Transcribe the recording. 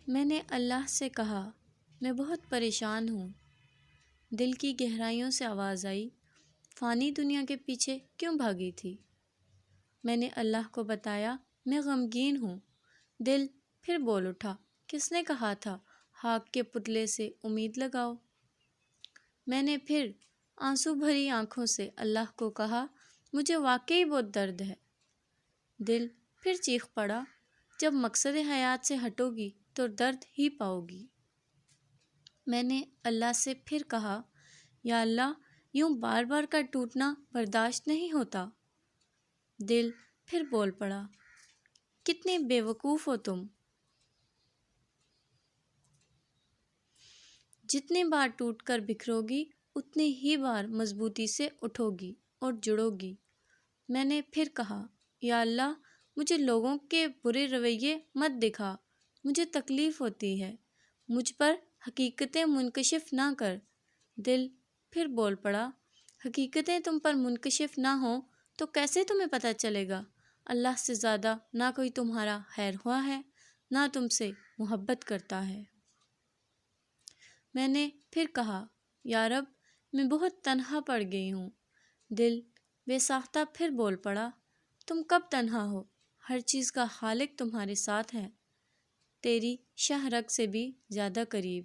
میں نے اللہ سے کہا، میں بہت پریشان ہوں۔ دل کی گہرائیوں سے آواز آئی، فانی دنیا کے پیچھے کیوں بھاگی تھی؟ میں نے اللہ کو بتایا، میں غمگین ہوں۔ دل پھر بول اٹھا، کس نے کہا تھا خاک کے پتلے سے امید لگاؤ؟ میں نے پھر آنسو بھری آنکھوں سے اللہ کو کہا، مجھے واقعی بہت درد ہے۔ دل پھر چیخ پڑا، جب مقصد حیات سے ہٹو گی تو درد ہی پاؤ گی۔ میں نے اللہ سے پھر کہا، یا اللہ، یوں بار بار کا ٹوٹنا برداشت نہیں ہوتا۔ دل پھر بول پڑا، کتنی بے وقوف ہو تم۔ جتنی بار ٹوٹ کر بکھرو گی اتنی ہی بار مضبوطی سے اٹھو گی اور جڑو گی۔ میں نے پھر کہا، یا اللہ، مجھے لوگوں کے برے رویے مت دکھا، مجھے تکلیف ہوتی ہے، مجھ پر حقیقتیں منکشف نہ کر۔ دل پھر بول پڑا، حقیقتیں تم پر منکشف نہ ہوں تو کیسے تمہیں پتہ چلے گا؟ اللہ سے زیادہ نہ کوئی تمہارا خیر خواہ ہے، نہ تم سے محبت کرتا ہے۔ میں نے پھر کہا، یا رب، میں بہت تنہا پڑ گئی ہوں۔ دل بے ساختہ پھر بول پڑا، تم کب تنہا ہو؟ ہر چیز کا خالق تمہارے ساتھ ہے، تیری شاہ رگ سے بھی زیادہ قریب۔